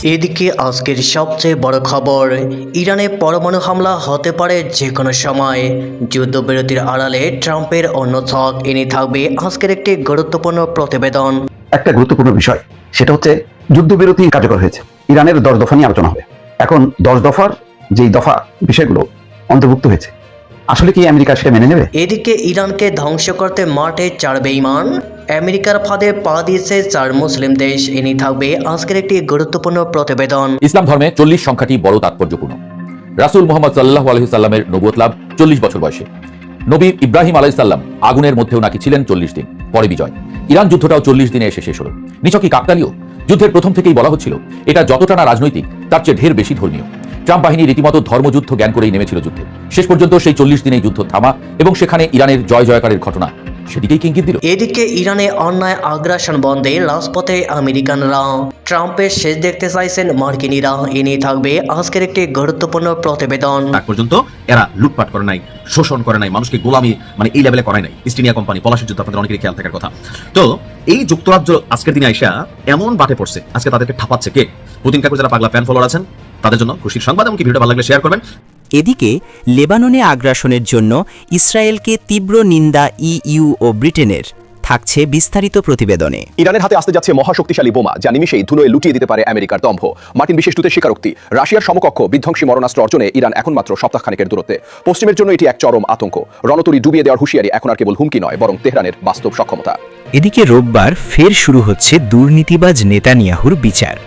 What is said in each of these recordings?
এদিকে আজকের সবচেয়ে বড় খবর, ইরানে পরমাণু হামলা হতে পারে যে কোনো সময়। যুদ্ধবিরতির আড়ালে ট্রাম্পের অন্য ছক এনে থাকবে আজকের একটি গুরুত্বপূর্ণ প্রতিবেদন। একটা গুরুত্বপূর্ণ বিষয়, সেটা হচ্ছে যুদ্ধবিরতি কার্যকর হয়েছে। ইরানের 10 দফা নিয়ে আলোচনা হবে। এখন 10 দফার যেই দফা বিষয়গুলো অন্তর্ভুক্ত হয়েছে, আসলে কি আমেরিকা সে মেনে নেবে? এদিকে ইরানকে ধ্বংস করতে মাঠে 4 বেঈমান, আমেরিকার ফাঁদে পা দিয়েছে 4 মুসলিম দেশ। এনে থাকবে আজকের একটি গুরুত্বপূর্ণ প্রতিবেদন। ইসলাম ধর্মে 40 সংখ্যাটি বড় তাৎপর্যপূর্ণ। রাসূল মুহাম্মদ সাল্লাল্লাহু আলাইহি সাল্লামের নবুয়ত লাভ 40 বছর বয়সে। নবী ইব্রাহিম আলাইহিস সালাম আগুনের মধ্যেও নাকি ছিলেন 40 দিন, পরে বিজয়। ইরান যুদ্ধটাও 40 দিনে এসে শেষ হলো। নিছক কি কাকতালীয়? যুদ্ধের প্রথম থেকেই বলা হচ্ছিল এটা যতটা না রাজনৈতিক, তার চেয়ে ঢের বেশি ধর্মীয়। ট্রাম্প বাহিনী রীতিমতো ধর্মযুদ্ধ জ্ঞান করেই নেমেছিল যুদ্ধে। শেষ পর্যন্ত সেই 40 দিনেই যুদ্ধ থামা এবং সেখানে ইরানের জয় জয়কারের ঘটনা সেদিকেই ইঙ্গিত দিল। এদিকে ইরানে অন্যায় আগ্রাসন বন্ধে রাজপথে আমেরিকানরা, ট্রাম্পের শেষ দেখতে চাইছেন মার্কিনীরা। এ নিয়ে থাকবে আজকের একটি গুরুত্বপূর্ণ প্রতিবেদন। আজ পর্যন্ত এরা লুটপাট করে নাই, শোষণ করে নাই, মানুষকে গোলামি এই লেভেলে করায় নাই। ইস্টিনিয়া কোম্পানি, পলাশির যুদ্ধ, আপনাদের অনেকেরই খেয়াল থাকার কথা। তো এই যুক্তরাজ্য আজকের দিনে আইসা এমন বাটে পড়ছে, আজকে তাদেরকে ঠাপাচ্ছে কে? পুতিন কাকু যারা পাগলা ফ্যান ফলোয়ার আছেন তাদের জন্য খুশির সংবাদ, এমনকি ভিডিওটা ভালো লাগলে শেয়ার করবেন। এদিকে লেবাননে আগ্রাসনের জন্য ইসরায়েলকে তীব্র নিন্দা ইইউ ও ব্রিটেনের। থাকছে বিস্তারিত প্রতিবেদনে। ইরানের হাতে আসতে যাচ্ছে মহাশক্তিশালী বোমা, যা নিমিষেই ধুলোয় লুটিয়ে দিতে পারে আমেরিকার দম্ভ। মার্কিন বিশেষ দূতের স্বীকারোক্তি, রাশিয়ার সমকক্ষ বিধ্বংসী মরণাস্ত্র অর্জনে ইরান এখন মাত্র সপ্তাহখানেকের দূরত্বে। পশ্চিমের জন্য এটি এক চরম আতঙ্ক। রণতরী ডুবিয়ে দেওয়ার হুঁশিয়ারি এখন আর কেবল হুমকি নয়, বরং তেহরানের বাস্তব সক্ষমতা। এদিকে রোববার ফের শুরু হচ্ছে দুর্নীতিবাজ নেতানিয়াহুর বিচার।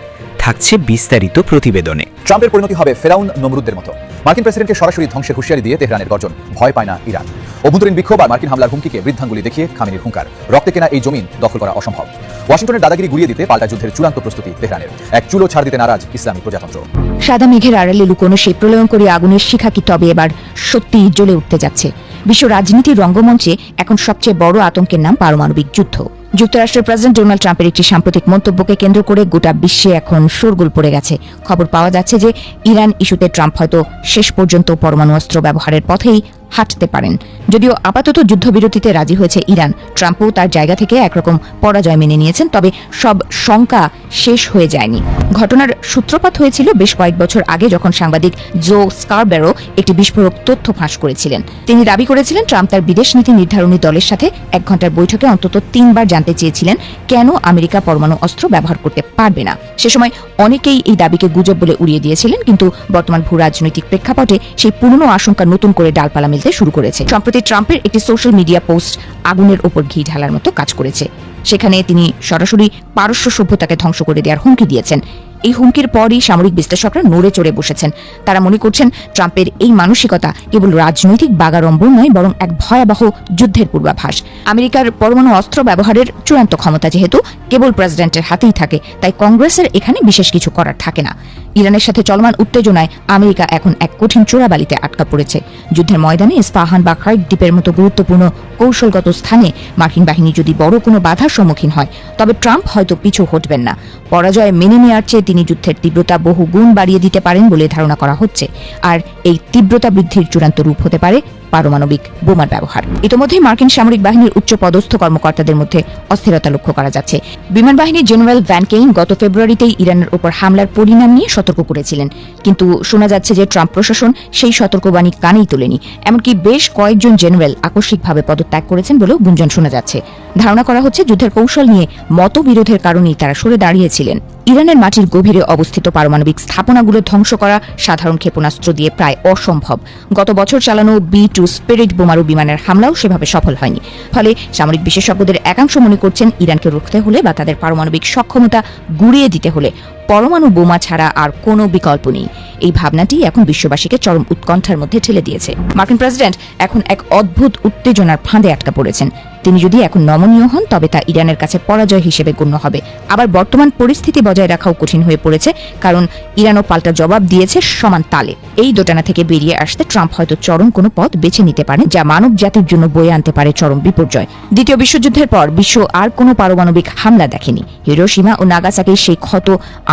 থাকছে বিস্তারিত প্রতিবেদনে। ট্রাম্পের পরিণতি হবে ফেরাউন নমরুদদের মতো। মার্কিন প্রেসিডেন্টকে সরাসরি ধ্বংসের হুঁশিয়ারি দিয়ে তেহরানের গর্জন। ভয় পায় না ইরান। অভ্যন্তরীণ বিক্ষোভ আর মার্কিন হামলার হুমকিকে বৃদ্ধাঙ্গুলি দেখিয়ে খামেনির হুঙ্কার। রক্তে কেনা এই জমিন দখল করা অসম্ভব। ওয়াশিংটনের দাদাগিরি গুড়িয়ে দিতে পাল্টা যুদ্ধের চূড়ান্ত প্রস্তুতি তেহরানের। এক চুলো ছাড় দিতে নারাজ ইসলামী প্রজাতন্ত্র। সাদা মেঘের আড়ালে লুকোনো সেই প্রলয়ঙ্করী আগুনের শিখা কি তবে এবার সত্যিই জ্বলে উঠতে যাচ্ছে? বিশ্ব রাজনীতির রঙ্গমঞ্চে এখন সবচেয়ে বড় আতঙ্কের নাম পারমাণবিক যুদ্ধ। যুক্তরাষ্ট্রের প্রেসিডেন্ট ডোনাল্ড ট্রাম্পের একটি সাম্প্রতিক মন্তব্যকে কেন্দ্র করে গোটা বিশ্বে এখন শোরগোল পড়ে গেছে। খবর পাওয়া যাচ্ছে যে ইরান ইস্যুতে ট্রাম্প হয়তো শেষ পর্যন্ত পরমাণু অস্ত্র ব্যবহারের পথেই হাঁটতে পারেন। যদিও আপাতত যুদ্ধবিরতিতে রাজি হয়েছে ইরান, ট্রাম্পও তার জায়গা থেকে একরকম পরাজয় মেনে নিয়েছেন। তবে সব শঙ্কা শেষ হয়ে যায়নি। ঘটনার সূত্রপাত হয়েছিল বেশ কয়েক বছর আগে, যখন সাংবাদিক জো স্কারবেরো একটি বিস্ফোরক তথ্য ফাঁস করেছিলেন। তিনি দাবি করেছিলেন ট্রাম্প তার বিদেশ নীতি নির্ধারণী দলের সাথে 1 ঘন্টার বৈঠকে অন্তত 3 বার জানতে চেয়েছিলেন কেন আমেরিকা পরমাণু অস্ত্র ব্যবহার করতে পারবে না। সে সময় অনেকেই এই দাবিকে গুজব বলে উড়িয়ে দিয়েছিলেন, কিন্তু বর্তমান ভূ রাজনৈতিক প্রেক্ষাপটে সেই পুরনো আশঙ্কা নতুন করে ডালপালা মেলতে শুরু করেছে। সম্প্রতি ট্রাম্পের একটি সোশ্যাল মিডিয়া পোস্ট আগুনের ওপর ঘি ঢালার মতো কাজ করেছে। সেখানে তিনি সরাসরি পারস্য সভ্যতাকে ধ্বংস করে দেওয়ার হুমকি দিয়েছেন। এই হুমকির পরই সামরিক বিশ্লেষকরা নড়ে চড়ে বসেছেন। তারা মনে করছেন ট্রাম্পের এই মানসিকতা কেবল রাজনৈতিক বাগাড়ম্বর নয়, বরং এক ভয়াবহ যুদ্ধের পূর্বাভাস। আমেরিকার পরমাণু অস্ত্র ব্যবহারের চূড়ান্ত ক্ষমতা যেহেতু কেবল প্রেসিডেন্টের হাতেই থাকে, তাই কংগ্রেসের এখানে বিশেষ কিছু করার থাকে না। ইরানের সাথে চলমান উত্তেজনায় আমেরিকা এখন এক কঠিন চোরাবালিতে আটকা পড়েছে। যুদ্ধের ময়দানে ইস্পাহান বা খার্ক দ্বীপের মতো গুরুত্বপূর্ণ কৌশলগত স্থানে মার্কিন বাহিনী যদি বড় কোনো বাধার সম্মুখীন হয়, তবে ট্রাম্প হয়তো পিছু হটবেন না। পরাজয় মেনে নেওয়ার চেয়ে তিনি যুদ্ধের তীব্রতা বহু গুণ বাড়িয়ে দিতে পারেন বলে ধারণা করা হচ্ছে। আর এই তীব্রতা বৃদ্ধির চূড়ান্ত রূপ হতে পারে পারমাণবিক বোমার ব্যবহার। ইতিমধ্যে মার্কিন সামরিক বাহিনীর উচ্চ পদস্থ কর্মকর্তাদের মধ্যে অস্থিরতা লক্ষ্য করা যাচ্ছে। বিমান বাহিনীর জেনারেল ভ্যান কেইন গত ফেব্রুয়ারিতেই ইরানের উপর হামলার পরিণাম নিয়ে সতর্ক করেছিলেন, কিন্তু শোনা যাচ্ছে যে ট্রাম্প প্রশাসন সেই সতর্কবাণী কানেই তোলেনি। এমনকি বেশ কয়েকজন জেনারেল আকস্মিকভাবে পদত্যাগ করেছেন বলেও গুঞ্জন শোনা যাচ্ছে। ধারণা করা হচ্ছে যুদ্ধের কৌশল নিয়ে মতবিরোধের কারণেই তারা সরে দাঁড়িয়েছিলেন। ইরানের মাটির গভীরে অবস্থিত পারমাণবিক স্থাপনাগুলো ধ্বংস করা সাধারণ ক্ষেপণাস্ত্র দিয়ে প্রায় অসম্ভব। গত বছর চালানো B-2 স্পিরিট বোমারু বিমানের হামলাও সেভাবে সফল হয়নি। ফলে সামরিক বিশেষজ্ঞদের একাংশ মনে করছেন ইরানকে রুখতে হলে বা তাদের পারমাণবিক সক্ষমতা গুড়িয়ে দিতে হলে পরমাণু বোমা ছাড়া আর কোনো বিকল্প নেই। এই ভাবনাটি এখন বিশ্ববাসীকে চরম উৎকণ্ঠার মধ্যে ঠেলে দিয়েছে। মার্কিন প্রেসিডেন্ট এখন এক অদ্ভুত উত্তেজনার ফাঁদে আটকা পড়েছেন। তিনি যদি এখন নমনীয় হন, তবে তা ইরানের কাছে পরাজয় হিসেবে গণ্য হবে। আবার বর্তমান পরিস্থিতি বজায় রাখাও কঠিন হয়ে পড়েছে, কারণ ইরানও পাল্টা জবাব দিয়েছে সমান তালে। এই দোটানা থেকে বেরিয়ে আসতে ট্রাম্প হয়তো চরম কোনো পথ বেছে নিতে পারেন, যা মানব জাতির জন্য বয়ে আনতে পারে চরম বিপর্যয়। দ্বিতীয় বিশ্বযুদ্ধের পর বিশ্ব আর কোনো পারমাণবিক হামলা দেখেনি। হিরোশিমা ও নাগাসাকির সেই ক্ষত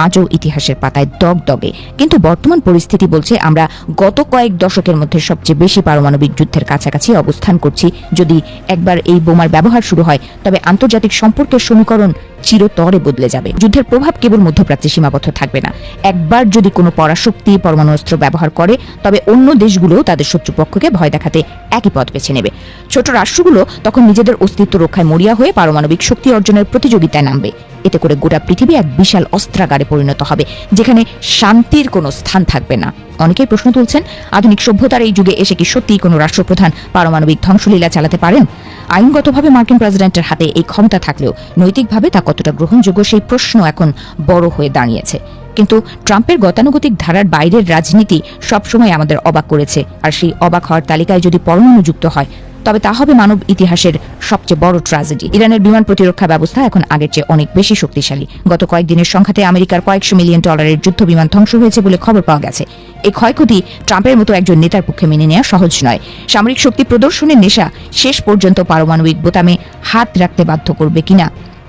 আজও ইতিহাসের পাতায় দগদগে। কিন্তু বর্তমান পরিস্থিতি বলছে আমরা গত কয়েক দশকের মধ্যে সবচেয়ে বেশি পারমাণবিক যুদ্ধের কাছাকাছি অবস্থান করছি। যদি একবার এই বোমা বোমার ব্যবহার শুরু হয় তবে আন্তর্জাতিক সম্পর্কের সমীকরণ চিরতরে বদলে যাবে। যুদ্ধের প্রভাব কেবল মধ্যপ্রাচ্যে সীমাবদ্ধ থাকবে না। একবার যদি কোনো পরাশক্তি পরমাণু অস্ত্র ব্যবহার করে তবে অন্য দেশগুলো তাদের শত্রুপক্ষকে ভয় দেখাতে একই পথ বেছে নেবে। ছোট রাষ্ট্রগুলো তখন নিজেদের অস্তিত্ব রক্ষায় মরিয়া হয়ে পারমাণবিক শক্তি অর্জনের প্রতিযোগিতায় নামবে। এতে করে গোটা পৃথিবী এক বিশাল অস্ত্রাগারে পরিণত হবে, যেখানে শান্তির কোনো স্থান থাকবে না। অনেকেই প্রশ্ন তুলছেন, আধুনিক সভ্যতার এই যুগে এসে কি সত্যিই কোনো রাষ্ট্রপ্রধান পারমাণবিক ধ্বংসলীলা চালাতে পারেন? আইনগতভাবে মার্কিন প্রেসিডেন্টের হাতে এই ক্ষমতা থাকলেও নৈতিকভাবে তা কতটা গ্রহণযোগ্য সেই প্রশ্ন এখন বড় হয়ে দাঁড়িয়েছে। কিন্তু ট্রাম্পের গতানুগতিক ধারার বাইরের রাজনীতি সবসময় আমাদের অবাক করেছে, আর সেই অবাক হওয়ার তালিকায় যদি পরমাণু যুক্ত হয় তবে তা হবে মানব ইতিহাসের সবচেয়ে বড় ট্র্যাজেডি। ইরানের বিমান প্রতিরক্ষা ব্যবস্থা এখন আগের চেয়ে অনেক বেশি শক্তিশালী। গত কয়েকদিনের সংঘাতে আমেরিকার কয়েকশো মিলিয়ন ডলারের যুদ্ধ বিমান ধ্বংস হয়েছে বলে খবর পাওয়া গেছে। এই ক্ষয়ক্ষতি ট্রাম্পের মতো একজন নেতার পক্ষে মেনে নেওয়া সহজ নয়। সামরিক শক্তি প্রদর্শনের নেশা শেষ পর্যন্ত পারমাণবিক বোতামে হাত রাখতে বাধ্য করবে কিনা,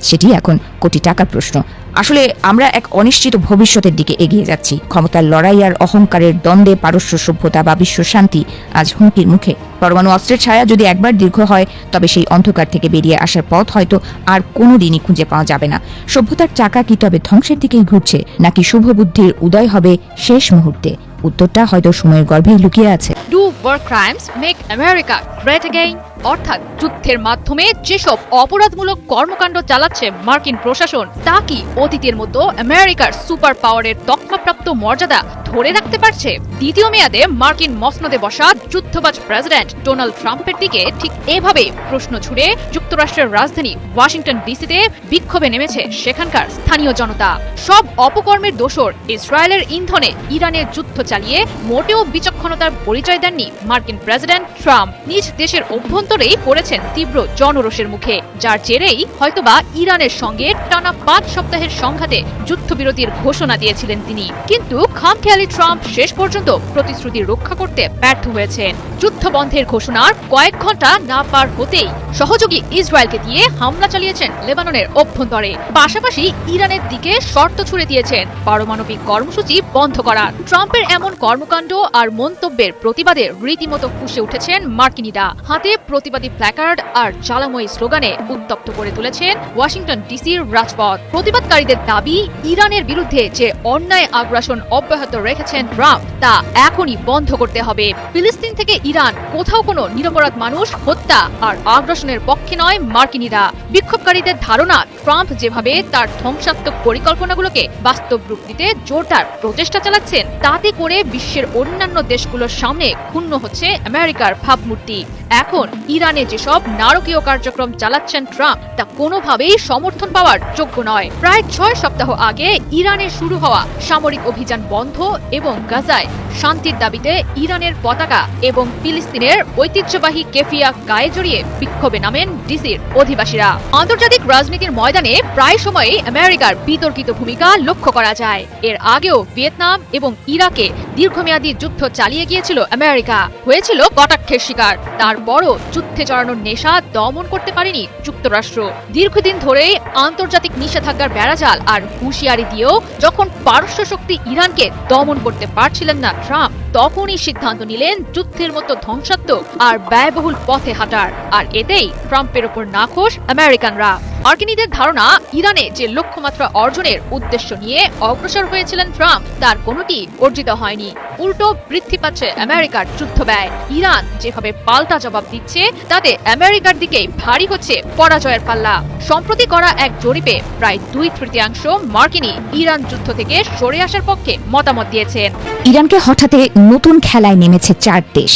সেটি এখন কোটি টাকার প্রশ্ন। আসলে আমরা এক অনিশ্চিত ভবিষ্যতের দিকে এগিয়ে যাচ্ছি। ক্ষমতার লড়াই আর অহংকারের দ্বন্দ্বে পারস্য সভ্যতা বা বিশ্ব শান্তি আজ হুমকির মুখে। পরমাণু অস্ত্রের ছায়া যদি একবার দীর্ঘ হয় তবে সেই অন্ধকার থেকে বেরিয়ে আসার পথ হয়তো আর কোনো দিনই খুঁজে পাওয়া যাবে না। সভ্যতার চাকা কি তবে ধ্বংসের দিকেই ঘুরছে, নাকি শুভ বুদ্ধির উদয় হবে শেষ মুহূর্তে? উত্তরটা হয়তো সময়ের গর্ভেই লুকিয়ে আছে। Do war crimes make America great again? অর্থাৎ যুদ্ধের মাধ্যমে যেসব অপরাধমূলক কর্মকাণ্ড চালাচ্ছে মার্কিন প্রশাসন, তা কি অতীতের মতো আমেরিকার সুপার পাওয়ারের তকমাপ্রাপ্ত মর্যাদা ধরে রাখতে পারছে? দ্বিতীয় মেয়াদে মার্কিন মসনদে বসা যুদ্ধবাজ প্রেসিডেন্ট ডোনাল্ড ট্রাম্পের দিকে ঠিক এভাবে প্রশ্ন ছুড়ে যুক্তরাষ্ট্রের রাজধানী ওয়াশিংটন ডিসিতে বিক্ষোভে নেমেছে সেখানকার স্থানীয় জনতা। সব অপকর্মের দোষর ইসরায়েলের ইন্ধনে ইরানের যুদ্ধ চালিয়ে মোটেও বিচক্ষণতার পরিচয় দেননি মার্কিন প্রেসিডেন্ট ট্রাম্প। নিজ দেশের অভ্যন্তরেই পড়েছেন তীব্র জনরোষের মুখে, যার জেরেই হয়তোবা ইরানের সঙ্গে টানা 5 সপ্তাহের সংঘাতে যুদ্ধবিরতির ঘোষণা দিয়েছিলেন তিনি। কিন্তু খামখেয়ালি ট্রাম্প শেষ পর্যন্ত প্রতিশ্রুতি রক্ষা করতে ব্যর্থ হয়েছেন। যুদ্ধ বন্ধের ঘোষণার কয়েক ঘন্টা না পার হতেই সহযোগী ইসরায়েলকে দিয়ে হামলা চালিয়েছেন লেবাননের অভ্যন্তরে। পাশাপাশি ইরানের দিকে শর্ত ছুড়ে দিয়েছেন পারমাণবিক কর্মসূচি বন্ধ করার। ট্রাম্পের এমন কর্মকাণ্ড আর মন্তব্যের প্রতিবাদে রীতিমতো ফুঁসে উঠেছেন মার্কিনিরা। হাতে প্রতিবাদী প্ল্যাকার্ড আর জ্বালাময়ী স্লোগানে উত্তপ্ত করে তুলেছেন ওয়াশিংটন ডিসির রাজপথ। প্রতিবাদকারীদের দাবি, ইরানের বিরুদ্ধে যে অন্যায় আগ্রাসন অব্যাহত রেখেছেন ট্রাম্প, তা এখনই বন্ধ করতে হবে। ফিলিস্তিন থেকে ইরান কোথাও কোনো নিরপরাধ মানুষ হত্যা আর আগ্রাসনের পক্ষে নয় মার্কিনিরা। বিক্ষোভকারীদের ধারণা, ট্রাম্প যেভাবে তার ধ্বংসাত্মক পরিকল্পনাগুলোকে বাস্তব রূপ দিতে জোরদার প্রচেষ্টা চালাচ্ছেন, তাতে করে বিশ্বের অন্যান্য দেশগুলোর সামনে ক্ষুণ্ণ হচ্ছে আমেরিকার ভাবমূর্তি। এখন ইরানে যেসব নারকীয় কার্যক্রম চালাচ্ছেন ট্রাম্প, তা কোনোভাবেই সমর্থন পাওয়ার যোগ্য নয়। প্রায় 6 সপ্তাহ আগে ইরানে শুরু হওয়া সামরিক অভিযান বন্ধ এবং গাজায় শান্তির দাবিতে ইরানের পতাকা এবং ফিলিস্তিনের ঐতিহ্যবাহী কেফিয়া গায়ে জড়িয়ে বিক্ষোভে নামেন ডিসির অধিবাসীরা। আন্তর্জাতিক রাজনীতির ময়দানে প্রায় সময়ই আমেরিকার বিতর্কিত ভূমিকা লক্ষ্য করা যায়। এর আগেও ভিয়েতনাম এবং ইরাকে দীর্ঘমেয়াদী যুদ্ধ চালিয়ে গিয়েছিল আমেরিকা, হয়েছিল কটাক্ষের শিকার। তারপরও যুদ্ধে জড়ানোর নেশা দমন করতে পারেনি যুক্তরাষ্ট্র। দীর্ঘদিন ধরেই আন্তর্জাতিক নিষেধাজ্ঞার বেড়াজাল আর হুঁশিয়ারি দিয়েও যখন পারস্য শক্তি ইরানকে দমন করতে পারছিলেন না ট্রাম্প, তখনই সিদ্ধান্ত নিলেন যুদ্ধের মতো ধ্বংসাত্মক আর ব্যয়বহুল পথে হাঁটার। আর এতেই ট্রাম্পের ওপর নাখোশ আমেরিকানরা। মার্কিনীদের ধারণা, ইরানে যে লক্ষ্যমাত্রা অর্জনের উদ্দেশ্য নিয়ে অগ্রসর হয়েছিলেন ট্রাম্প, তার কোনোটি অর্জিত হয়নি। উল্টো বৃদ্ধি পাচ্ছে আমেরিকার যুদ্ধ ব্যয়। ইরান যেভাবে পাল্টা জবাব দিচ্ছে, তাতে আমেরিকার দিকেই ভারী হচ্ছে পরাজয়ের পাল্লা। সম্প্রতি করা এক জরিপে প্রায় 2/3 মার্কিনী ইরান যুদ্ধ থেকে সরে আসার পক্ষে মতামত দিয়েছেন। ইরানকে হঠাৎ নতুন খেলায় নেমেছে 4 দেশ।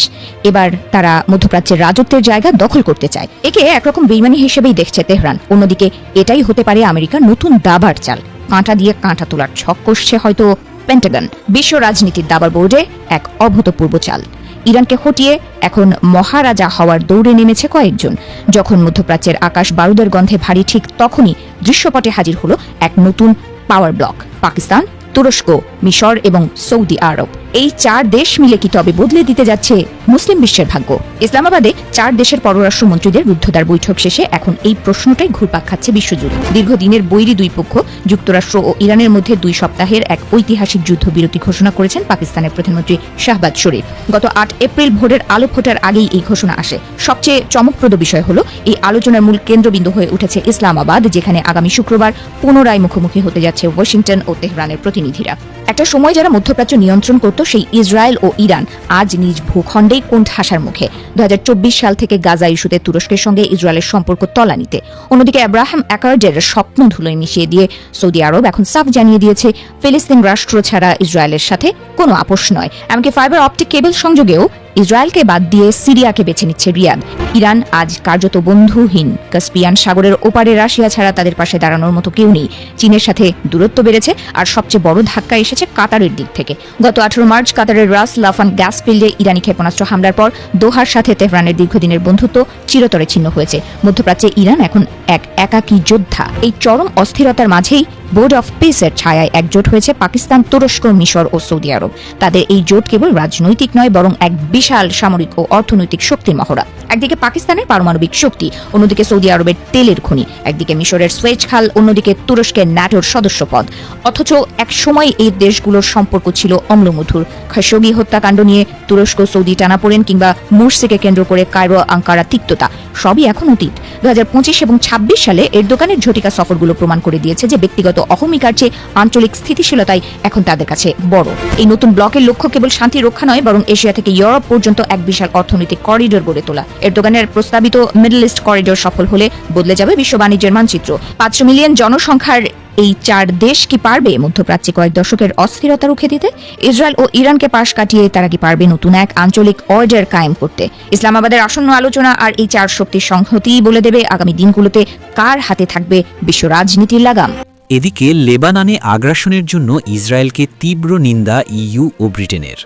এবার তারা মধ্যপ্রাচ্যের রাজত্বের জায়গা দখল করতে চায়। একে একরকম বেইমানি হিসেবেই দেখছে তেহরান। অন্যদিকে এটাই হতে পারে আমেরিকার নতুন দাবার চাল। কাঁটা দিয়ে কাঁটা তোলার ছক কষছে হয়তো পেন্টাগন। বিশ্ব রাজনীতির দাবার বোর্ডে এক অভূতপূর্ব চাল। ইরানকে হটিয়ে এখন মহারাজা হওয়ার দৌড়ে নেমেছে কয়েকজন। যখন মধ্যপ্রাচ্যের আকাশ বারুদের গন্ধে ভারী, ঠিক তখনই দৃশ্যপটে হাজির হলো এক নতুন পাওয়ার ব্লক। পাকিস্তান, তুরস্ক, মিশর এবং সৌদি আরব। এই 4 দেশ মিলে কি তবে বদলে দিতে যাচ্ছে মুসলিম বিশ্বের ভাগ্য? ইসলামাবাদে 4 দেশের পররাষ্ট্রমন্ত্রীদের রুদ্ধদ্বার বৈঠক শেষে এখন এই প্রশ্নটাই ঘুরপাক খাচ্ছে বিশ্বজুড়ে। দীর্ঘদিনের বৈরী দুই পক্ষ যুক্তরাষ্ট্র ও ইরানের মধ্যে 2 সপ্তাহের এক ঐতিহাসিক যুদ্ধবিরতি ঘোষণা করেছেন পাকিস্তানের প্রধানমন্ত্রী শাহবাজ শরীফ। গত 8 এপ্রিল ভোরের আলো ফোটার আগেই এই ঘোষণা আসে। সবচেয়ে চমকপ্রদ বিষয় হলো এই আলোচনার মূল কেন্দ্রবিন্দু হয়ে উঠেছে ইসলামাবাদ, যেখানে আগামী শুক্রবার পুনরায় মুখোমুখি হতে যাচ্ছে ওয়াশিংটন ও তেহরানের প্রতিনিধিরা। একটা সময় যারা মধ্যপ্রাচ্য নিয়ন্ত্রণ করত সেই ইসরায়েল ও ইরান আজ নিজ ভূখণ্ডেই কোণঠাসার মুখে। 2024 সাল থেকে গাজা ইস্যুতে তুরস্কের সঙ্গে ইসরায়েলের সম্পর্ক তলানিতে। অন্যদিকে আব্রাহাম অ্যাকর্ডের স্বপ্ন ধুলোয় মিশিয়ে দিয়ে সৌদি আরব এখন সাফ জানিয়ে দিয়েছে ফিলিস্তিন রাষ্ট্র ছাড়া ইসরায়েলের সাথে কোনো আপোষ নয়। এমনকি ফাইবার অপটিক কেবল সংযোগেও ইসরায়েলকে বাদ দিয়ে সিরিয়াকে বেছে নিচ্ছে রিয়াদ। ইরান আজ কার্যত বন্ধুহীন। কাস্পিয়ান সাগরের ওপারে রাশিয়া ছাড়া তাদের পাশে দাঁড়ানোর মতো কেউ নেই। চীনের সাথে দূরত্ব বেড়েছে, আর সবচেয়ে বড় ধাক্কা এসেছে কাতারের দিক থেকে। গত 18 মার্চ কাতারের রাস লাফান গ্যাস ফিল্ডে ইরানি ক্ষেপণাস্ত্র হামলার পর দোহার সাথে তেহরানের দীর্ঘদিনের বন্ধুত্ব চিরতরে ছিন্ন হয়েছে। মধ্যপ্রাচ্যে ইরান এখন এক একাকী যোদ্ধা। এই চরম অস্থিরতার মাঝেই বোর্ড অফ পিসের ছায়ায় একজোট হয়েছে পাকিস্তান, তুরস্ক, মিশর ও সৌদি আরব। তাদের এই জোট কেবল রাজনৈতিক নয়, বরং এক বিশাল সামরিক ও অর্থনৈতিক শক্তির মহড়া। একদিকে পাকিস্তানের পারমাণবিক শক্তি, অন্যদিকে সৌদি আরবের তেলের খনি, একদিকে মিশরের সুয়েজ খাল, অন্যদিকে তুরস্কের ন্যাটোর সদস্যপদ। অথচ এক সময় এই দেশগুলোর সম্পর্ক ছিল অম্লমধুর। খাশোগি হত্যাকাণ্ড নিয়ে তুরস্ক সৌদি টানাপোড়েন কিংবা মুরসিকে কেন্দ্র করে কায়রো আঙ্কারা তিক্ততা সবই এখন অতীত। 2025 এবং 26 সালে এরদোগানের ঝটিকা সফরগুলো প্রমাণ করে দিয়েছে যে ব্যক্তিগত অহমিকার চেয়ে আঞ্চলিক স্থিতিশীলতাই এখন তাদের কাছে বড়। এই নতুন ব্লকের লক্ষ্য কেবল শান্তি রক্ষা নয়, বরং এশিয়া থেকে ইউরোপ পর্যন্ত এক বিশাল অর্থনৈতিক করিডোর গড়ে তোলা। এরদোগানের প্রস্তাবিত মিডল ইস্ট করিডোর সফল হলে বদলে যাবে বিশ্ব বাণিজ্যের মানচিত্র। 500 মিলিয়ন জনসংখ্যার এই 4 দেশ কি পারবে মধ্যপ্রাচ্যে কয়েক দশকের অস্থিরতা রুখে দিতে? ইসরায়েল ও ইরানকে পাশ কাটিয়ে তারা কি পারবে নতুন এক আঞ্চলিক অর্ডার কায়েম করতে? ইসলামাবাদের আসন্ন আলোচনা আর এই 4 শক্তির সংহতিই বলে দেবে আগামী দিনগুলোতে কার হাতে থাকবে বিশ্ব রাজনীতির লাগাম। এদিকে লেবাননে আগ্রাসনের জন্য ইসরায়েলকে তীব্র নিন্দা ইইউ ও ব্রিটেনের।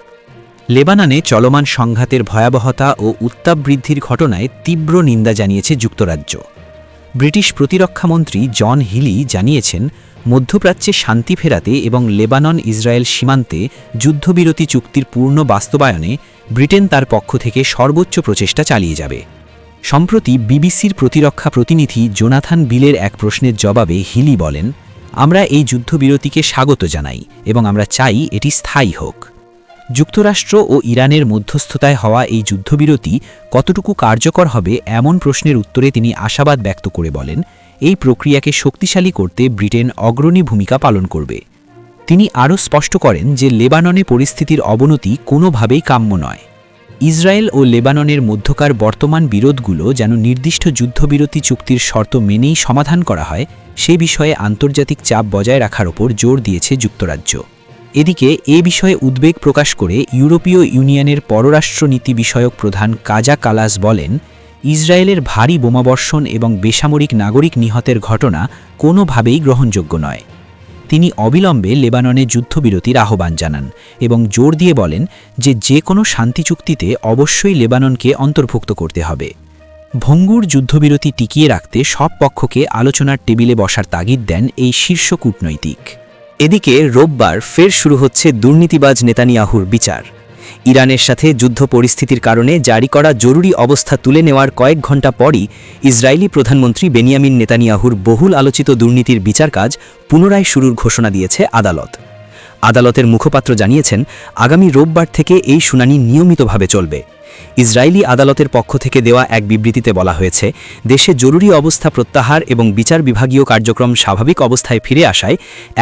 লেবাননে চলমান সংঘাতের ভয়াবহতা ও উত্তাপ বৃদ্ধির ঘটনায় তীব্র নিন্দা জানিয়েছে যুক্তরাজ্য। ব্রিটিশ প্রতিরক্ষামন্ত্রী জন হিলি জানিয়েছেন, মধ্যপ্রাচ্যে শান্তি ফেরাতে এবং লেবানন ইসরায়েল সীমান্তে যুদ্ধবিরতি চুক্তির পূর্ণ বাস্তবায়নে ব্রিটেন তার পক্ষ থেকে সর্বোচ্চ প্রচেষ্টা চালিয়ে যাবে। সম্প্রতি বিবিসির প্রতিরক্ষা প্রতিনিধি জোনাথান বিলের এক প্রশ্নের জবাবে হিলি বলেন, আমরা এই যুদ্ধবিরতিকে স্বাগত জানাই এবং আমরা চাই এটি স্থায়ী হোক। যুক্তরাষ্ট্র ও ইরানের মধ্যস্থতায় হওয়া এই যুদ্ধবিরতি কতটুকু কার্যকর হবে এমন প্রশ্নের উত্তরে তিনি আশাবাদ ব্যক্ত করে বলেন, এই প্রক্রিয়াকে শক্তিশালী করতে ব্রিটেন অগ্রণী ভূমিকা পালন করবে। তিনি আরও স্পষ্ট করেন যে লেবাননে পরিস্থিতির অবনতি কোনোভাবেই কাম্য নয়। ইসরায়েল ও লেবাননের মধ্যকার বর্তমান বিরোধগুলো যেন নির্দিষ্ট যুদ্ধবিরতি চুক্তির শর্ত মেনেই সমাধান করা হয়, সে বিষয়ে আন্তর্জাতিক চাপ বজায় রাখার ওপর জোর দিয়েছে যুক্তরাজ্য। এদিকে এ বিষয়ে উদ্বেগ প্রকাশ করে ইউরোপীয় ইউনিয়নের পররাষ্ট্রনীতি বিষয়ক প্রধান কাজা কালাস বলেন, ইসরায়েলের ভারী বোমাবর্ষণ এবং বেসামরিক নাগরিক নিহতের ঘটনা কোনোভাবেই গ্রহণযোগ্য নয়। তিনি অবিলম্বে লেবাননে যুদ্ধবিরতির আহ্বান জানান এবং জোর দিয়ে বলেন যে কোনো শান্তি চুক্তিতে অবশ্যই লেবাননকে অন্তর্ভুক্ত করতে হবে। ভঙ্গুর যুদ্ধবিরতি টিকিয়ে রাখতে সব পক্ষকে আলোচনার টেবিলে বসার তাগিদ দেন এই শীর্ষ কূটনৈতিক। এদিকে রোববার ফের শুরু হচ্ছে দুর্নীতিবাজ নেতানিয়াহুর বিচার। ইরানের সাথে যুদ্ধ পরিস্থিতির কারণে জারি করা জরুরি অবস্থা তুলে নেওয়ার কয়েক ঘণ্টা পরই ইসরায়েলি প্রধানমন্ত্রী বেনিয়ামিন নেতানিয়াহুর বহুল আলোচিত দুর্নীতির বিচার কাজ পুনরায় শুরুর ঘোষণা দিয়েছে আদালত। আদালতের মুখপাত্র জানিয়েছেন, আগামী রোববার থেকে এই শুনানি নিয়মিতভাবে চলবে। ইসরায়েলি আদালতের পক্ষ থেকে দেওয়া এক বিবৃতিতে বলা হয়েছে, দেশে জরুরি অবস্থা প্রত্যাহার এবং বিচার বিভাগীয় কার্যক্রম স্বাভাবিক অবস্থায় ফিরে আসায়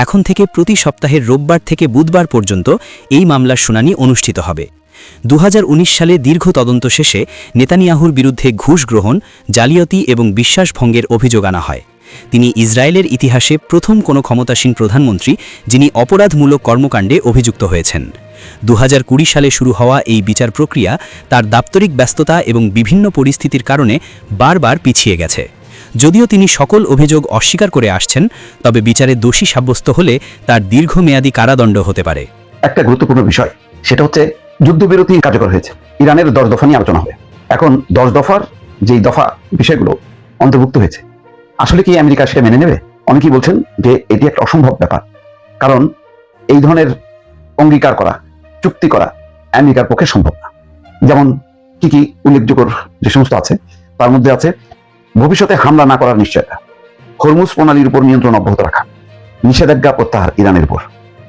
এখন থেকে প্রতি সপ্তাহের রোববার থেকে বুধবার পর্যন্ত এই মামলার শুনানি অনুষ্ঠিত হবে। 2019 সালে দীর্ঘ তদন্ত শেষে নেতানিয়াহুর বিরুদ্ধে ঘুষ গ্রহণ, জালিয়াতি এবং বিশ্বাসভঙ্গের অভিযোগ আনা হয়। তিনি ইসরায়েলের ইতিহাসে প্রথম কোনো ক্ষমতাসীন প্রধানমন্ত্রী যিনি অপরাধমূলক কর্মকাণ্ডে অভিযুক্ত হয়েছেন। 2020 সালে শুরু হওয়া এই বিচার প্রক্রিয়া তার দাপ্তরিক ব্যস্ততা এবং বিভিন্ন পরিস্থিতির কারণে বারবার পিছিয়ে গেছে। যদিও তিনি সকল অভিযোগ অস্বীকার করে আসছেন, তবে বিচারে দোষী সাব্যস্ত হলে তার দীর্ঘমেয়াদী কারাদণ্ড হতে পারে। একটা গুরুত্বপূর্ণ বিষয়, সেটা হচ্ছে যুদ্ধবিরতি কার্যকর হয়েছে। ইরানের 10 দফা নিয়ে আলোচনা হবে। এখন 10 দফার যেই দফা বিষয়গুলো অন্তর্ভুক্ত হয়েছে, আসলে কি আমেরিকা সেটা মেনে নেবে? অনেকেই বলছেন যে এটি একটা অসম্ভব ব্যাপার, কারণ এই ধরনের অঙ্গীকার করা, চুক্তি করা আমেরিকার পক্ষে সম্ভব না। যেমন কি কি উল্লেখযোগ্য যে সমস্ত আছে তার মধ্যে আছে ভবিষ্যতে হামলা না করার নিশ্চয়তা, হরমুজ প্রণালীর উপর নিয়ন্ত্রণ অব্যাহত রাখা, নিষেধাজ্ঞা প্রত্যাহার ইরানের উপর।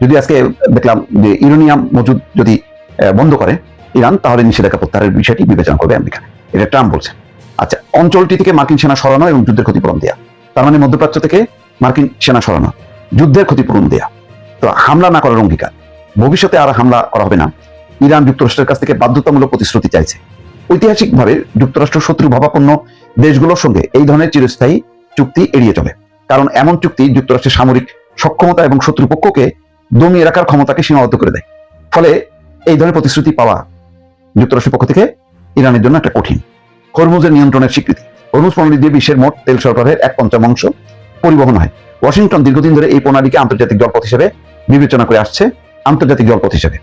যদি আজকে দেখলাম যে ইউরেনিয়াম মজুদ যদি বন্ধ করে ইরান, তাহলে নিষেধাজ্ঞা প্রত্যাহারের বিষয়টি বিবেচনা করবে আমেরিকা, এটা ট্রাম্প বলছে। আচ্ছা, অঞ্চলটি থেকে মার্কিন সেনা সরানো এবং যুদ্ধের ক্ষতিপূরণ দেয়া, তার মানে মধ্যপ্রাচ্য থেকে মার্কিন সেনা সরানো, যুদ্ধের ক্ষতিপূরণ দেয়া, তো হামলা না করার অঙ্গীকার, ভবিষ্যতে আর হামলা করা হবে না। ইরান যুক্তরাষ্ট্রের কাছ থেকে বাধ্যতামূলক প্রতিশ্রুতি চাইছে। ঐতিহাসিকভাবে যুক্তরাষ্ট্র শত্রু ভাবাপন্ন দেশগুলোর সঙ্গে এই ধরনের চিরস্থায়ী চুক্তি এড়িয়ে চলে, কারণ এমন চুক্তি যুক্তরাষ্ট্রের সামরিক সক্ষমতা এবং শত্রুপক্ষকে দমিয়ে রাখার ক্ষমতাকে সীমাবদ্ধ করে দেয়। ফলে এই ধরনের প্রতিশ্রুতি পাওয়া যুক্তরাষ্ট্রের পক্ষ থেকে ইরানের জন্য একটা কঠিন। হরমুজের নিয়ন্ত্রণের স্বীকৃতি, হরমুজ প্রণালী দিয়ে বিশ্বের মোট তেল সরবরাহের 1/5 পরিবহন হয়। ওয়াশিংটন দীর্ঘদিন ধরে এই প্রণালীকে আন্তর্জাতিক জলপথ হিসেবে বিবেচনা করে আসছে, আন্তর্জাতিক জলপথ হিসেবে।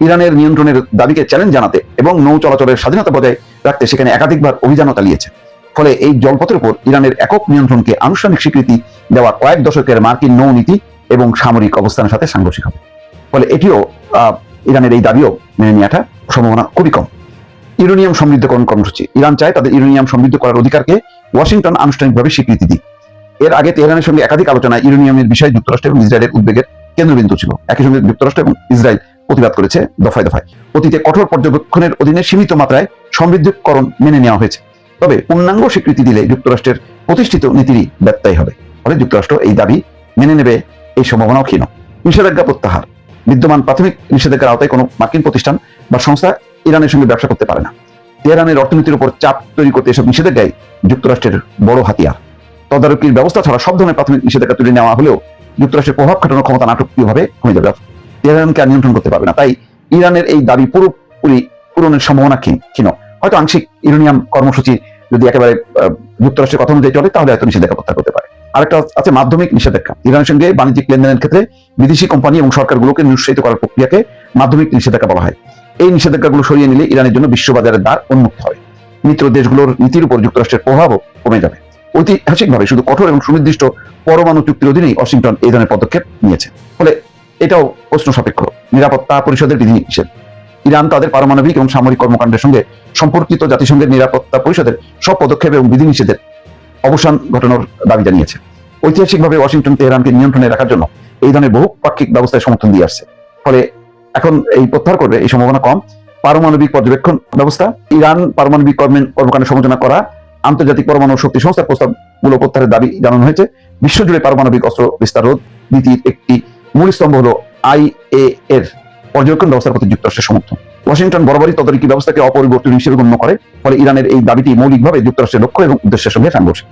ইরানের নিয়ন্ত্রণের দাবিকে চ্যালেঞ্জ জানাতে এবং নৌ চলাচলের স্বাধীনতা বজায় রাখতে সেখানে একাধিকবার অভিযানও চালিয়েছে। ফলে এই জলপথের উপর ইরানের একক নিয়ন্ত্রণকে আনুষ্ঠানিক স্বীকৃতি দেওয়া কয়েক দশকের মার্কিন নৌ নীতি এবং সামরিক অবস্থানের সাথে সাংঘর্ষিক হবে। ফলে এটিও ইরানের এই দাবিও মেনে নেওয়াটা সম্ভাবনা খুবই কম। ইউরেনিয়াম সমৃদ্ধকরণ কর্মসূচি, ইরান চায় তাদের ইউরেনিয়াম সমৃদ্ধ করার অধিকারকে ওয়াশিংটন আনুষ্ঠানিকভাবে স্বীকৃতি দিক। এর আগে তেহরানের সঙ্গে একাধিক আলোচনায় ইউরেনিয়ামের বিষয়ে যুক্তরাষ্ট্র এবং ইসরায়েলের উদ্বেগের কেন্দ্রবিন্দু ছিল। একই সঙ্গে যুক্তরাষ্ট্র এবং ইসরায়েল প্রতিবাদ করেছে দফায় দফায়। অতীতে কঠোর পর্যবেক্ষণের অধীনে সীমিত মাত্রায় সমৃদ্ধকরণ মেনে নেওয়া হয়েছে, তবে পূর্ণাঙ্গ স্বীকৃতি দিলে যুক্তরাষ্ট্রের প্রতিষ্ঠিত নীতিরই ব্যত্যয় হবে। ফলে যুক্তরাষ্ট্র এই দাবি মেনে নেবে এই সম্ভাবনাও ক্ষীণ। নিষেধাজ্ঞা প্রত্যাহার, বিদ্যমান প্রাথমিক নিষেধাজ্ঞার আওতায় কোনো মার্কিন প্রতিষ্ঠান বা সংস্থা ইরানের সঙ্গে ব্যবসা করতে পারে না। তেহরানের অর্থনীতির উপর চাপ তৈরি করতে এসব নিষেধাজ্ঞায় যুক্তরাষ্ট্রের বড় হাতিয়ার। তদারকির ব্যবস্থা ছাড়া সব ধরনের প্রাথমিক নিষেধাজ্ঞা তুলে নেওয়া হলেও যুক্তরাষ্ট্রের প্রভাব খাটানোর ক্ষমতা নাটকীয়ভাবে কমে যাবে, তেহরানকে আর নিয়ন্ত্রণ করতে পারবে না। তাই ইরানের এই দাবি পুরোপুরি পূরণের সম্ভাবনা ক্ষীণ। হয়তো আংশিক ইউরেনিয়াম কর্মসূচি যদি একেবারে যুক্তরাষ্ট্রের কথা অনুযায়ী চলে, তাহলে হয়তো নিষেধাজ্ঞা প্রত্যাহার করতে পারে। আরেকটা আছে মাধ্যমিক নিষেধাজ্ঞা। ইরানের সঙ্গে বাণিজ্যিক লেনদেনের ক্ষেত্রে বিদেশি কোম্পানি এবং সরকারগুলোকে নিরুৎসাহিত করার প্রক্রিয়াকে মাধ্যমিক নিষেধাজ্ঞা বলা হয়। এই নিষেধাজ্ঞাগুলো সরিয়ে নিলে ইরানের জন্য বিশ্ববাজারের দ্বার উন্মুক্ত হবে, মিত্র দেশগুলোর নীতির উপর যুক্তরাষ্ট্রের প্রভাবও কমে যাবে। ঐতিহাসিকভাবে শুধু কঠোর এবং সুনির্দিষ্ট পরমাণু চুক্তির অধীনেই ওয়াশিংটন এই ধরনের পদক্ষেপ নিয়েছে। ফলে এটাও প্রশ্ন সাপেক্ষ। নিরাপত্তা পরিষদের বিধিনিষেধ, ইরান তাদের পারমাণবিক এবং সামরিক কর্মকাণ্ডের সঙ্গে সম্পর্কিত জাতিসংঘের নিরাপত্তা পরিষদের সব পদক্ষেপ এবং বিধিনিষেধের অবসান ঘটানোর দাবি জানিয়েছে। ঐতিহাসিকভাবে ওয়াশিংটন তেহরানকে নিয়ন্ত্রণে রাখার জন্য এই ধরনের বহুপাক্ষিক ব্যবস্থায় সমর্থন দিয়ে আসছে। ফলে এখন এই প্রত্যাহার করবে এই সম্ভাবনা কম। পারমাণবিক পর্যবেক্ষণ ব্যবস্থা, ইরান পারমাণবিক কর্মকাণ্ডের সমালোচনা করা, আন্তর্জাতিক পরমাণু শক্তি সংস্থার প্রস্তাবগুলো প্রত্যাহারের দাবি জানানো হয়েছে। বিশ্বজুড়ে পারমাণবিক অস্ত্র বিস্তার রোধ নীতির একটি মূল স্তম্ভ হলো IAEA এর পর্যবেক্ষণ ব্যবস্থার প্রতি যুক্তরাষ্ট্রের সমর্থন। ওয়াশিংটন বরাবরই তদারকি ব্যবস্থাকে অপরিবর্তনীয় হিসেবে গণ্য করে। ফলে ইরানের এই দাবিটি মৌলিকভাবে যুক্তরাষ্ট্রের লক্ষ্য এবং উদ্দেশ্যের সঙ্গে সাংঘর্ষিক।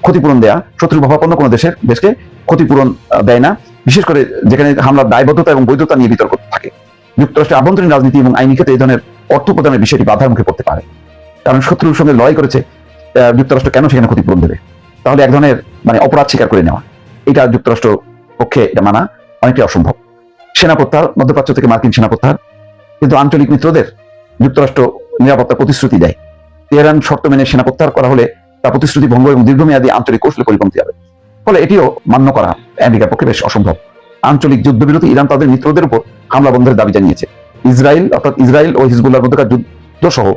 ক্ষতিপূরণ দেয়া, শত্রুভাবাপন্ন কোনো দেশকে ক্ষতিপূরণ দেয় না, বিশেষ করে যেখানে হামলার দায়বদ্ধতা এবং বৈধতা নিয়ে বিতর্ক থাকে। যুক্তরাষ্ট্রের আভ্যন্তরীণ রাজনীতি এবং আইনি ক্ষেত্রে এই ধরনের অর্থ প্রদানের বিষয়টি বাধার মুখে পড়তে পারে, কারণ শত্রুর সঙ্গে লড়াই করেছে যুক্তরাষ্ট্র, কেন সেখানে ক্ষতিপূরণ দেবে? তাহলে এক ধরনের অপরাধ স্বীকার করে নেওয়া, এটা যুক্তরাষ্ট্র পক্ষে এটা মানা অনেকটাই অসম্ভব। সেনা প্রত্যাহার, মধ্যপ্রাচ্য থেকে মার্কিন সেনা প্রত্যাহার, কিন্তু আঞ্চলিক মিত্রদের যুক্তরাষ্ট্র নিরাপত্তার প্রতিশ্রুতি দেয়। তেহরান শর্ত মেনে সেনা প্রত্যাহার করা হলে তা প্রতিশ্রুতি ভঙ্গ এবং দীর্ঘমেয়াদী আঞ্চলিক কৌশলে পরিপন্থী হবে। ফলে এটিও মান্য করা আমেরিকার পক্ষে বেশ অসম্ভব। আঞ্চলিক যুদ্ধবিরতি, ইরান তাদের মিত্রদের উপর হামলা বন্ধের দাবি জানিয়েছে। ইসরায়েল ও হিজবুল্লাহর মধ্যকার যুদ্ধ সহ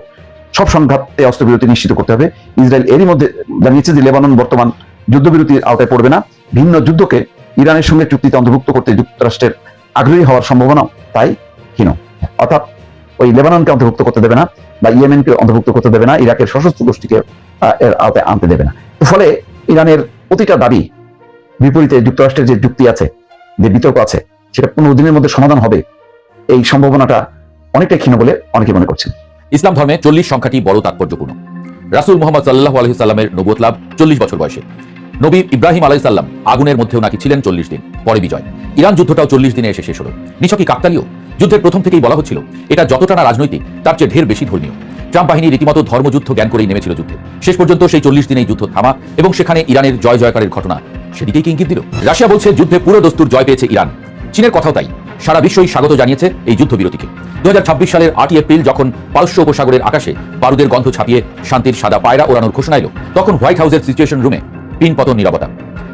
সব সংঘাতে অস্ত্রবিরতি নিশ্চিত করতে হবে। ইসরায়েল এরই মধ্যে জানিয়েছে যে লেবানন বর্তমান যুদ্ধবিরতির আওতায় পড়বে না। ভিন্ন যুদ্ধকে ইরানের সঙ্গে চুক্তিতে অন্তর্ভুক্ত করতে যুক্তরাষ্ট্রের আগ্রহী হওয়ার সম্ভাবনা তাই ক্ষীণ। অর্থাৎ ওই লেবাননকে অন্তর্ভুক্ত করতে দেবে না, বা ইয়েমেনকে অন্তর্ভুক্ত করতে দেবে না, ইরাকের সশস্ত্র গোষ্ঠীকে এর আওতায় আনতে দেবে না। ফলে ইরানের প্রতিটা দাবি বিপরীতে যুক্তরাষ্ট্রের যে যুক্তি আছে, যে বিতর্ক আছে, সেটা 15 দিনের মধ্যে সমাধান হবে, এই সম্ভাবনাটা অনেকটাই ক্ষীণ বলে অনেকে মনে করছেন। ইসলাম ধর্মে 40 সংখ্যাটি বড় তাৎপর্যপূর্ণ। রাসূল মুহাম্মদ সাল্লাল্লাহু আলাইহি সাল্লামের নবুয়ত লাভ 40 বছর বয়সে। নবী ইব্রাহিম আলাইহিস সালাম আগুনের মধ্যেও নাকি ছিলেন 40 দিন, পরে বিজয়। ইরান যুদ্ধটাও 40 দিনে এসে শেষ হলো। নিছক কি কাকতালীয়? যুদ্ধের প্রথম থেকেই বলা হচ্ছিল এটা যতটা না রাজনৈতিক, তার চেয়ে ঢের বেশি ধর্মীয়। ট্রাম্প বাহিনী রীতিমতো ধর্মযুদ্ধ জ্ঞান করেই নেমেছিল যুদ্ধে। শেষ পর্যন্ত সেই 40 দিনেই যুদ্ধ থামা এবং সেখানে ইরানের জয় জয়কারের ঘটনা, সেদিকেই কি ইঙ্গিত দিল? রাশিয়া বলছে যুদ্ধে পুরো দস্তুর জয় পেয়েছে ইরান। চীনের কথাও তাই। সারা বিশ্বই স্বাগত জানিয়েছে এই যুদ্ধবিরতিকে। 2026 সালের 8 এপ্রিল যখন পারস্য উপসাগরের আকাশে বারুদের গন্ধ ছাপিয়ে শান্তির সাদা পায়রা ওড়ানোর ঘোষণা এলো, তখন হোয়াইট হাউসের সিচুয়েশন রুমে পিন পতন নীরবতা।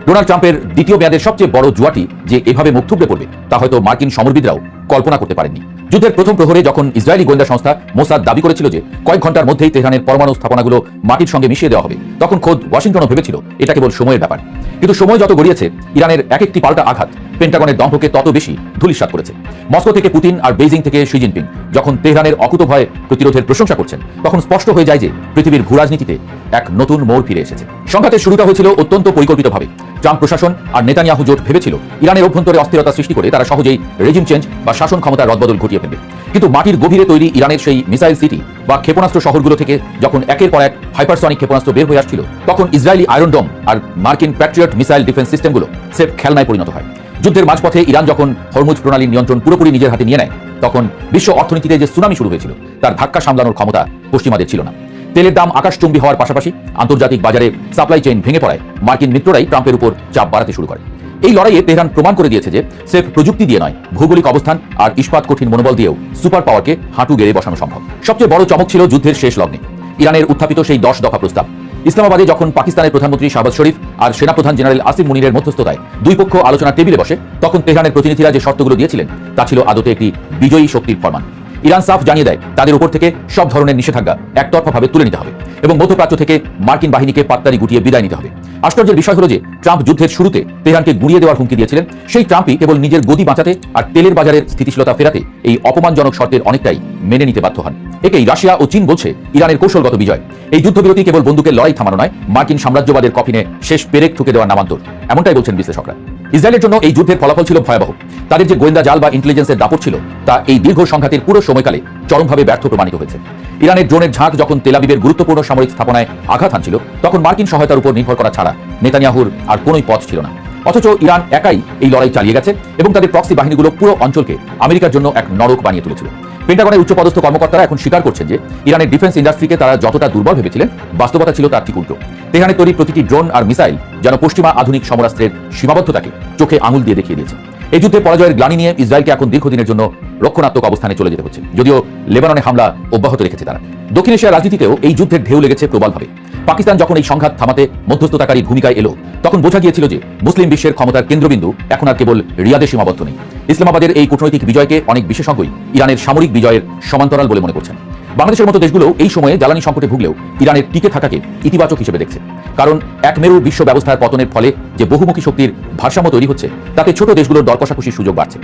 ডোনাল্ড ট্রাম্পের দ্বিতীয় মেয়াদের সবচেয়ে বড় জুয়াটি যে এভাবে মুখ থুবড়ে পড়বে তা হয়তো মার্কিন সমরবিদরাও কল্পনা করতে পারেননি। যুদ্ধের প্রথম প্রহরে যখন ইসরায়েলি গোয়েন্দা সংস্থা মোসাদ দাবি করেছিল যে কয়েক ঘন্টার মধ্যেই তেহরানের পরমাণু স্থাপনাগুলো মাটির সঙ্গে মিশিয়ে দেওয়া হবে, তখন খোদ ওয়াশিংটনও ভেবেছিল এটা কেবল সময়ের ব্যাপার। কিন্তু সময় যত গড়িয়েছে, ইরানের এক একটি পাল্টা আঘাত পেন্টাগনের দম্ভকে তত বেশি ধূলিসাৎ করেছে। মস্কো থেকে পুতিন আর বেইজিং থেকে শি জিনপিং যখন তেহরানের অকুতোভয় প্রতিরোধের প্রশংসা করছেন, তখন স্পষ্ট হয়ে যায় যে পৃথিবীর ভূরাজনীতিতে এক নতুন মোড় ফিরে এসেছে। সংঘাতের শুরুটা হয়েছিল অত্যন্ত পরিকল্পিতভাবে। ট্রাম্প প্রশাসন আর নেতানিয়াহু জোট ভেবেছিল ইরানের অভ্যন্তরে অস্থিরতা সৃষ্টি করে তারা সহজেই রেজিম চেঞ্জ বা শাসন ক্ষমতার রদবদল ঘটিয়ে ফেলবে। কিন্তু মাটির গভীরে তৈরি ইরানের সেই মিসাইল সিটি বা ক্ষেপণাস্ত্র শহরগুলো থেকে যখন একের পর এক হাইপারসনিক ক্ষেপণাস্ত্র বের হয়ে আসছিল, তখন ইসরায়েলি আয়রন ডোম আর মার্কিন প্যাট্রিয়ট মিসাইল ডিফেন্স সিস্টেমগুলো সেফ খেলনায় পরিণত হয়। যুদ্ধের মাঝপথে ইরান যখন হরমুজ প্রণালীর নিয়ন্ত্রণ পুরোপুরি নিজের হাতে নিয়ে নেয়, তখন বিশ্ব অর্থনীতিতে যে সুনামি শুরু হয়েছিল তার ধাক্কা সামলানোর ক্ষমতা পশ্চিমাদের ছিল না। তেলের দাম আকাশচুম্বী হওয়ার পাশাপাশি আন্তর্জাতিক বাজারে সাপ্লাই চেইন ভেঙে পড়ায় মার্কিন মিত্ররাই ট্রাম্পের উপর চাপ বাড়াতে শুরু করে। এই লড়াইয়ে তেহরান প্রমাণ করে দিয়েছে যে সেফ প্রযুক্তি দিয়ে নয়, ভৌগোলিক অবস্থান আর ইস্পাত কঠিন মনোবল দিয়েও সুপার পাওয়ারকে হাঁটু গেড়ে বসানো সম্ভব। সবচেয়ে বড় চমক ছিল যুদ্ধের শেষ লগ্নে ইরানের উত্থাপিত সেই 10 দফা প্রস্তাব। ইসলামাবাদে যখন পাকিস্তানের প্রধানমন্ত্রী শাহবাজ শরীফ আর সেনাপ্রধান জেনারেল আসিম মুনিরের মধ্যস্থতায় দুই পক্ষ আলোচনার টেবিলে বসে, তখন তেহরানের প্রতিনিধিরা যে শর্তগুলো দিয়েছিলেন তা ছিল আদতে একটি বিজয়ী শক্তির ফরমান। ইরান সাফ জানিয়ে দেয় তাদের উপর থেকে সব ধরনের নিষেধাজ্ঞা একতরফাভাবে তুলে নিতে হবে এবং মধ্যপ্রাচ্য থেকে মার্কিন বাহিনীকে পাত্তারি গুটিয়ে বিদায় নিতে হবে। আশ্চর্যের বিষয় হলো যে ট্রাম্প যুদ্ধের শুরুতে তেহরানকে গুঁড়িয়ে দেওয়ার হুমকি দিয়েছিলেন, সেই ট্রাম্পই কেবল নিজের গদি বাঁচাতে আর তেলের বাজারের স্থিতিশীলতা ফেরাতে এই অপমানজনক শর্তের অনেকটাই মেনে নিতে বাধ্য হন। একেই রাশিয়া ও চীন বলছে ইরানের কৌশলগত বিজয়। এই যুদ্ধবিরতি কেবল বন্দুকের লড়াই থামানো নয়, মার্কিন সাম্রাজ্যবাদের কফিনে শেষ পেরেক ঠুকে দেওয়ার নামান্তর, এমনটাই বলছেন বিশ্লেষকরা। ইসরায়েলের জন্য এই যুদ্ধের ফলাফল ছিল ভয়াবহ। তাদের যে গোয়েন্দা জাল বা ইন্টেলিজেন্সের দাপট ছিল তা এই দীর্ঘ সংঘাতের পুরো সময়কালে চরমভাবে ব্যর্থ প্রমাণিত হয়েছে। ইরানের ড্রোনের ঝাঁক যখন তেল আবিবের গুরুত্বপূর্ণ সামরিক স্থাপনায় আঘাত হানছিল, তখন মার্কিন সহায়তার উপর নির্ভর করা ছাড়া নেতানিয়াহুর আর কোনোই পথ ছিল না। অথচ ইরান একাই এই লড়াই চালিয়ে গেছে এবং তাদের প্রক্সি বাহিনীগুলো পুরো অঞ্চলকে আমেরিকার জন্য এক নরক বানিয়ে তুলেছিল। পেন্টাগনের উচ্চপদস্থ কর্মকর্তারা এখন স্বীকার করছেন যে ইরানের ডিফেন্স ইন্ডাস্ট্রিকে তারা যতটা দুর্বল ভেবেছিলেন, বাস্তবতা ছিল তার ঠিক উল্টো। তেহরানের তৈরি প্রতিটি ড্রোন আর মিসাইল যেন পশ্চিমা আধুনিক সমরাস্ত্রের সীমাবদ্ধতাকে চোখে আঙুল দিয়ে দেখিয়ে দিয়েছে। এই যুদ্ধে পরাজয়ের গ্লানি নিয়ে ইসরায়েলকে এখন দীর্ঘদিনের জন্য রক্ষণাত্মক অবস্থানে চলে যেতে হচ্ছে, যদিও লেবাননে হামলা অব্যাহত রেখেছে তারা। দক্ষিণ এশিয়ার রাজনীতিতেও এই যুদ্ধের ঢেউ লেগেছে প্রবলভাবে। পাকিস্তান যখন এই সংঘাত থামাতে মধ্যস্থতাকারী ভূমিকায় এলো, তখন বোঝা গিয়েছিল যে মুসলিম বিশ্বের ক্ষমতার কেন্দ্রবিন্দু এখন আর কেবল রিয়াদে সীমাবদ্ধ নেই। ইসলামাবাদের এই কূটনৈতিক বিজয়কে অনেক বিশেষজ্ঞই ইরানের সামরিক বিজয়ের সমান্তরাল বলে মনে করছেন। বাংলাদেশের মতো দেশগুলো এই সময়ে জ্বালানি সংকটে ভুগলেও ইরানের টিকে থাকাকে ইতিবাচক হিসেবে দেখছে। কারণ এক মেরু বিশ্ব ব্যবস্থার পতনের ফলে যে বহুমুখী শক্তির ভারসাম্য তৈরি হচ্ছে, তাতে ছোট দেশগুলোর দর কষাকষির সুযোগ বাড়ছে।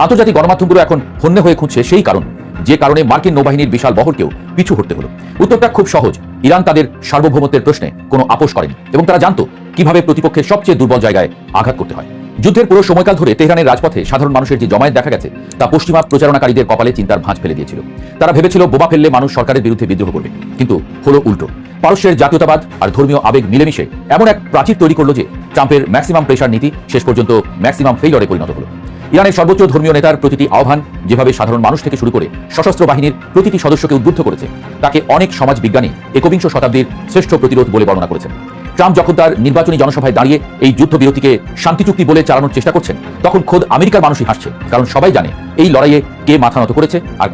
আন্তর্জাতিক গণমাধ্যমগুলো এখন হন্যে হয়ে খুঁজছে সেই কারণ, যে কারণে মার্কিন নৌবাহিনীর বিশাল বহরকেও পিছু হটতে হলো। উত্তরটা খুব সহজ, ইরান তাদের সার্বভৌমত্বের প্রশ্নে কোনো আপোষ করেনি এবং তারা জানতো কিভাবে প্রতিপক্ষের সবচেয়ে দুর্বল জায়গায় আঘাত করতে হয়। যুদ্ধের পুরো সময়কাল ধরে তেহরানের রাজপথে সাধারণ মানুষের যে জমায়েত দেখা গেছে, তা পশ্চিমা প্রচারণাকারীদের কপালে চিন্তার ভাঁজ ফেলে দিয়েছিল। তারা ভেবেছিল বোমা ফেললে মানুষ সরকারের বিরুদ্ধে বিদ্রোহ করবে, কিন্তু হলো উল্টো। পারস্যের জাতীয়তাবাদ আর ধর্মীয় আবেগ মিলেমিশে এমন এক প্রাচীর তৈরি করলো যে ট্রাম্পের ম্যাক্সিমাম প্রেশার নীতি শেষ পর্যন্ত ম্যাক্সিমাম ফেইলরে পরিণত হলো। ইরানের সর্বোচ্চ ধর্মীয় নেতার প্রতিটি আহ্বান যেভাবে সাধারণ মানুষ থেকে শুরু করে সশস্ত্র বাহিনীর প্রতিটি সদস্যকে উদ্বুদ্ধ করেছে, তাকে অনেক সমাজবিজ্ঞানী একবিংশ শতাব্দীর শ্রেষ্ঠ প্রতিরোধ বলে বর্ণনা করেছেন। ট্রাম্প যখন তার নির্বাচনী জনসভায় দাঁড়িয়ে এই যুদ্ধবিরতিকে শান্তি চুক্তি বলে চালানোর চেষ্টা করছেন, তখন খোদ আমেরিকার মানুষই হাসছে, কারণ সবাই জানে এই লড়াইয়ে কে মাথা নত করেছে আর